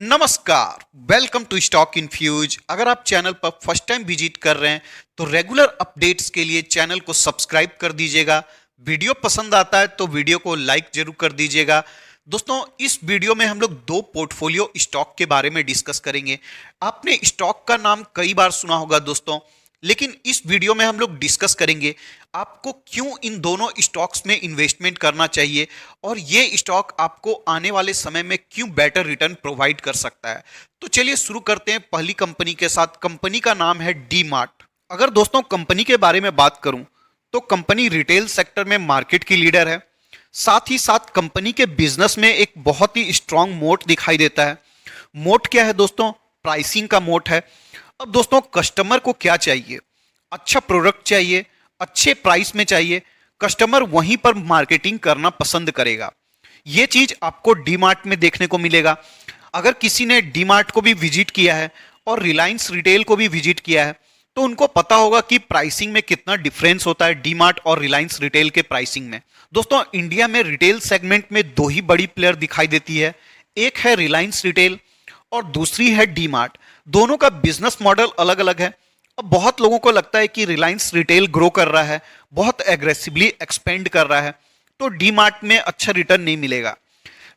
नमस्कार। Welcome to stock infuse. अगर आप चैनल पर फर्स्ट टाइम विजिट कर रहे हैं तो रेगुलर अपडेट्स के लिए चैनल को सब्सक्राइब कर दीजिएगा। वीडियो पसंद आता है तो वीडियो को लाइक जरूर कर दीजिएगा। दोस्तों, इस वीडियो में हम लोग दो पोर्टफोलियो स्टॉक के बारे में डिस्कस करेंगे। आपने स्टॉक का नाम कई बार सुना होगा दोस्तों, लेकिन इस वीडियो में हम लोग डिस्कस करेंगे आपको क्यों इन दोनों स्टॉक्स में इन्वेस्टमेंट करना चाहिए और ये स्टॉक आपको आने वाले समय में क्यों बेटर रिटर्न प्रोवाइड कर सकता है। तो चलिए शुरू करते हैं पहली कंपनी के साथ। कंपनी का नाम है डी मार्ट। अगर दोस्तों कंपनी के बारे में बात करूं तो कंपनी रिटेल सेक्टर में मार्केट की लीडर है। साथ ही साथ कंपनी के बिजनेस में एक बहुत ही स्ट्रांग मोट दिखाई देता है। मोट क्या है दोस्तों? प्राइसिंग का मोट है। अब दोस्तों कस्टमर को क्या चाहिए? अच्छा प्रोडक्ट चाहिए, अच्छे प्राइस में चाहिए। कस्टमर वहीं पर मार्केटिंग करना पसंद करेगा। ये चीज आपको डी मार्ट में देखने को मिलेगा। अगर किसी ने डी मार्ट को भी विजिट किया है और रिलायंस रिटेल को भी विजिट किया है तो उनको पता होगा कि प्राइसिंग में कितना डिफरेंस होता है डी मार्ट और रिलायंस रिटेल के प्राइसिंग में। दोस्तों, इंडिया में रिटेल सेगमेंट में दो ही बड़ी प्लेयर दिखाई देती है। एक है रिलायंस रिटेल और दूसरी है डी मार्ट। दोनों का बिजनेस मॉडल अलग अलग है। अब बहुत लोगों को लगता है कि रिलायंस रिटेल ग्रो कर रहा है, बहुत एग्रेसिवली एक्सपेंड कर रहा है, तो डी मार्ट में अच्छा रिटर्न नहीं मिलेगा।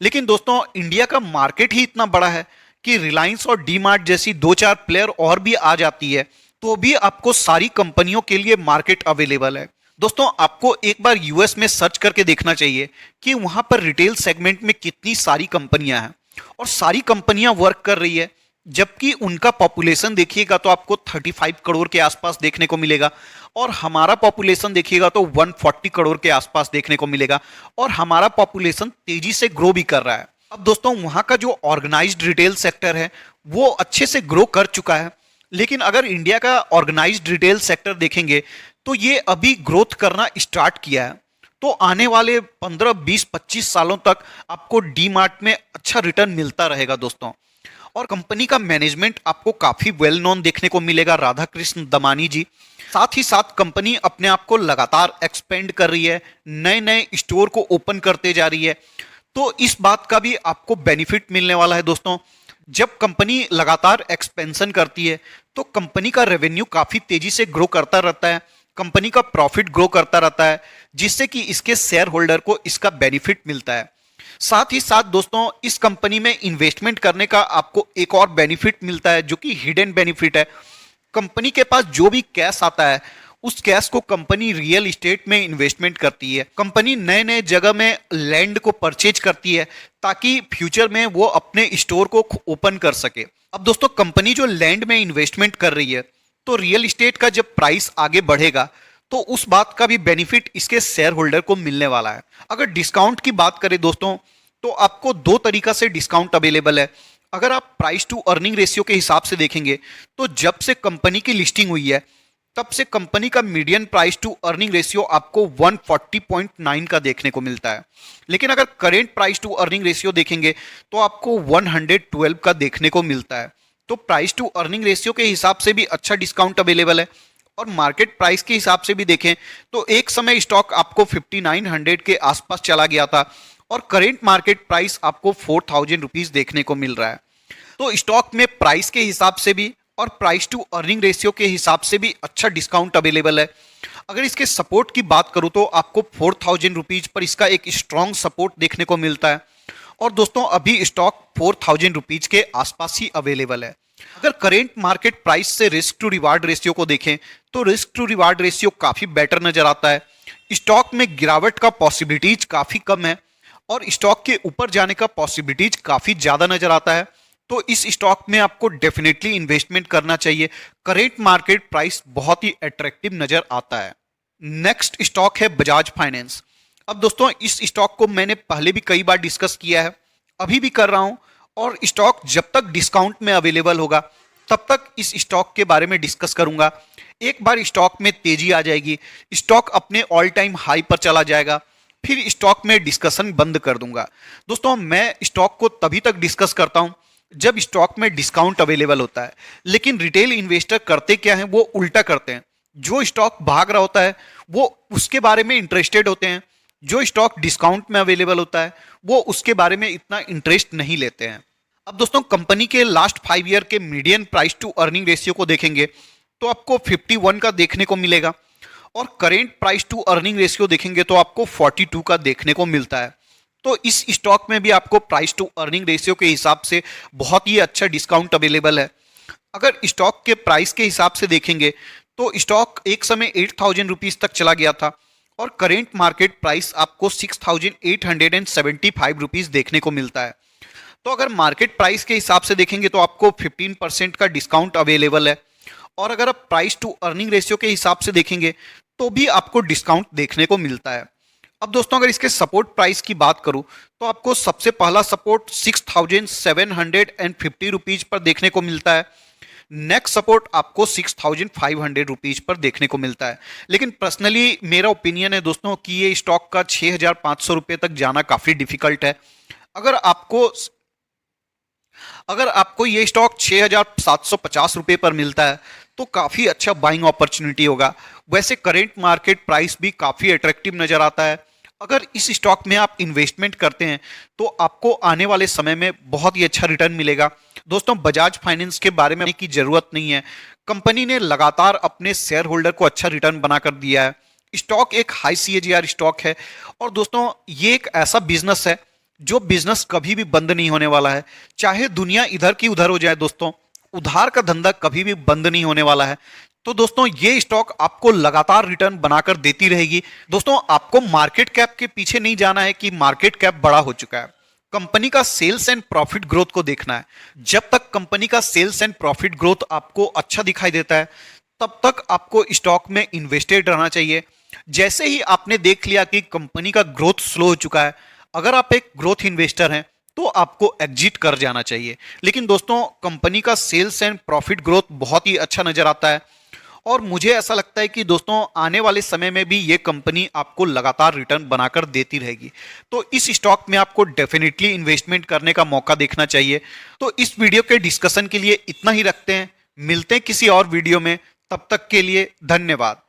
लेकिन दोस्तों, इंडिया का मार्केट ही इतना बड़ा है कि रिलायंस और डी मार्ट जैसी दो चार प्लेयर और भी आ जाती है तो भी आपको सारी कंपनियों के लिए मार्केट अवेलेबल है। दोस्तों, आपको एक बार यूएस में सर्च करके देखना चाहिए कि वहां पर रिटेल सेगमेंट में कितनी सारी कंपनियां हैं और सारी कंपनियां वर्क कर रही है। जबकि उनका पॉपुलेशन देखिएगा तो आपको 35 करोड़ के आसपास देखने को मिलेगा और हमारा पॉपुलेशन देखिएगा तो 140 करोड़ के आसपास देखने को मिलेगा और हमारा पॉपुलेशन तेजी से ग्रो भी कर रहा है। अब दोस्तों, वहां का जो ऑर्गेनाइज्ड रिटेल सेक्टर है वो अच्छे से ग्रो कर चुका है। लेकिन अगर इंडिया का ऑर्गेनाइज्ड रिटेल सेक्टर देखेंगे तो ये अभी ग्रोथ करना स्टार्ट किया है। तो आने वाले 15, 20, 25 सालों तक आपको डी मार्ट में अच्छा रिटर्न मिलता रहेगा दोस्तों। और कंपनी का मैनेजमेंट आपको काफी वेल नोन देखने को मिलेगा, राधा कृष्ण दमानी जी। साथ ही साथ कंपनी अपने आप को लगातार एक्सपेंड कर रही है, नए नए स्टोर को ओपन करते जा रही है। तो इस बात का भी आपको बेनिफिट मिलने वाला है दोस्तों। जब कंपनी लगातार एक्सपेंशन करती है तो कंपनी का रेवेन्यू काफी तेजी से ग्रो करता रहता है, कंपनी का प्रॉफिट ग्रो करता रहता है, जिससे कि इसके शेयर होल्डर को इसका बेनिफिट मिलता है। साथ ही साथ दोस्तों, इस कंपनी में इन्वेस्टमेंट करने का आपको एक और बेनिफिट मिलता है जो कि हिडन बेनिफिट है। कंपनी के पास जो भी कैश आता है उस कैश को कंपनी रियल एस्टेट में इन्वेस्टमेंट करती है। कंपनी नए नए जगह में लैंड को परचेज करती है ताकि फ्यूचर में वो अपने स्टोर को ओपन कर सके। अब दोस्तों, कंपनी जो लैंड में इन्वेस्टमेंट कर रही है तो रियल एस्टेट का जब प्राइस आगे बढ़ेगा तो उस बात का भी बेनिफिट इसके शेयर होल्डर को मिलने वाला है। अगर डिस्काउंट की बात करें दोस्तों तो आपको दो तरीका से डिस्काउंट अवेलेबल है। अगर आप प्राइस टू अर्निंग रेशियो के हिसाब से देखेंगे तो जब से कंपनी की लिस्टिंग हुई है तब से कंपनी का median price to earning ratio आपको 140.9 का देखने को मिलता है। लेकिन अगर current price to earning ratio देखेंगे तो आपको 112 का देखने को मिलता है। तो प्राइस टू अर्निंग रेशियो के हिसाब से भी अच्छा डिस्काउंट अवेलेबल है और मार्केट प्राइस के हिसाब से भी देखें तो एक समय स्टॉक आपको 5900 के आसपास चला गया था और करेंट मार्केट प्राइस आपको 4000 रुपीज देखने को मिल रहा है। तो स्टॉक में प्राइस के हिसाब से भी और प्राइस टू अर्निंग रेशियो के हिसाब से भी अच्छा डिस्काउंट अवेलेबल है। अगर इसके सपोर्ट की बात करूं तो आपको 4000 रुपीज पर इसका एक स्ट्रॉन्ग सपोर्ट देखने को मिलता है और दोस्तों अभी स्टॉक 4000 रुपीज के आसपास ही अवेलेबल है। अगर करेंट मार्केट प्राइस से रिस्क टू रिवार्ड रेशियो को देखें तो रिस्क टू रिवार्ड रेशियो काफी बेटर नजर आता है। स्टॉक में गिरावट का पॉसिबिलिटीज काफी कम है और स्टॉक के ऊपर जाने का पॉसिबिलिटीज काफी ज्यादा नजर आता है। तो इस स्टॉक में आपको डेफिनेटली इन्वेस्टमेंट करना चाहिए। करेंट मार्केट प्राइस बहुत ही अट्रैक्टिव नजर आता है। नेक्स्ट स्टॉक है बजाज फाइनेंस। अब दोस्तों, इस स्टॉक को मैंने पहले भी कई बार डिस्कस किया है, अभी भी कर रहा हूं और स्टॉक जब तक डिस्काउंट में अवेलेबल होगा तब तक इस स्टॉक के बारे में डिस्कस करूंगा। एक बार स्टॉक में तेजी आ जाएगी, स्टॉक अपने ऑल टाइम हाई पर चला जाएगा, फिर स्टॉक में डिस्कशन बंद कर दूंगा। दोस्तों, मैं स्टॉक को तभी तक डिस्कस करता हूं जब स्टॉक में डिस्काउंट अवेलेबल होता है। लेकिन रिटेल इन्वेस्टर करते क्या है, वो उल्टा करते हैं। जो स्टॉक भाग रहा होता है वो उसके बारे में इंटरेस्टेड होते हैं, जो स्टॉक डिस्काउंट में अवेलेबल होता है वो उसके बारे में इतना इंटरेस्ट नहीं लेते हैं। अब दोस्तों कंपनी के लास्ट 5 ईयर के median price to earning ratio को देखेंगे तो आपको 51 का देखने को मिलेगा और current price to earning ratio देखेंगे तो आपको 42 का देखने को मिलता है। तो इस स्टॉक में भी आपको प्राइस टू अर्निंग रेशियो के हिसाब से बहुत ही अच्छा डिस्काउंट अवेलेबल है। अगर स्टॉक के प्राइस के हिसाब से देखेंगे तो स्टॉक एक समय 8,000 रुपीज तक चला गया था और करेंट मार्केट प्राइस आपको 6,875 रुपीज देखने को मिलता है। तो अगर मार्केट प्राइस के हिसाब से देखेंगे तो आपको 15% का डिस्काउंट अवेलेबल है और अगर आप प्राइस टू अर्निंग रेशियो के हिसाब से देखेंगे तो भी आपको डिस्काउंट देखने को मिलता है। अब दोस्तों अगर इसके सपोर्ट प्राइस की बात करूं तो आपको सबसे पहला सपोर्ट 6,750 रुपीज पर देखने को मिलता है। नेक्स्ट सपोर्ट आपको 6,500 रुपीज पर देखने को मिलता है। लेकिन पर्सनली मेरा ओपिनियन है दोस्तों कि ये स्टॉक का 6,500 रुपये तक जाना काफी डिफिकल्ट है। अगर आपको ये स्टॉक 6,750 रुपये पर मिलता है तो काफी अच्छा बाइंग अपॉर्चुनिटी होगा। वैसे करेंट मार्केट प्राइस भी काफी अट्रैक्टिव नजर आता है। अगर इस स्टॉक में आप इन्वेस्टमेंट करते हैं तो आपको आने वाले समय में बहुत ही अच्छा रिटर्न मिलेगा। दोस्तों बजाज फाइनेंस के बारे में की जरूरत नहीं है, कंपनी ने लगातार अपने शेयर होल्डर को अच्छा रिटर्न बनाकर दिया है। स्टॉक एक हाई CAGR स्टॉक है और दोस्तों ये एक ऐसा बिजनेस है जो बिजनेस कभी भी बंद नहीं होने वाला है। चाहे दुनिया इधर की उधर हो जाए दोस्तों, उधार का धंधा कभी भी बंद नहीं होने वाला है। तो दोस्तों ये स्टॉक आपको लगातार रिटर्न बनाकर देती रहेगी। दोस्तों आपको मार्केट कैप के पीछे नहीं जाना है कि मार्केट कैप बड़ा हो चुका है, कंपनी का सेल्स एंड प्रॉफिट ग्रोथ को देखना है। जब तक कंपनी का सेल्स एंड प्रॉफिट ग्रोथ आपको अच्छा दिखाई देता है तब तक आपको स्टॉक में इन्वेस्टेड रहना चाहिए। जैसे ही आपने देख लिया कि कंपनी का ग्रोथ स्लो हो चुका है, अगर आप एक ग्रोथ इन्वेस्टर हैं तो आपको एग्जिट कर जाना चाहिए। लेकिन दोस्तों कंपनी का सेल्स एंड प्रॉफिट ग्रोथ बहुत ही अच्छा नजर आता है और मुझे ऐसा लगता है कि दोस्तों आने वाले समय में भी ये कंपनी आपको लगातार रिटर्न बनाकर देती रहेगी। तो इस स्टॉक में आपको डेफिनेटली इन्वेस्टमेंट करने का मौका देखना चाहिए। तो इस वीडियो के डिस्कशन के लिए इतना ही रखते हैं, मिलते हैं किसी और वीडियो में, तब तक के लिए धन्यवाद।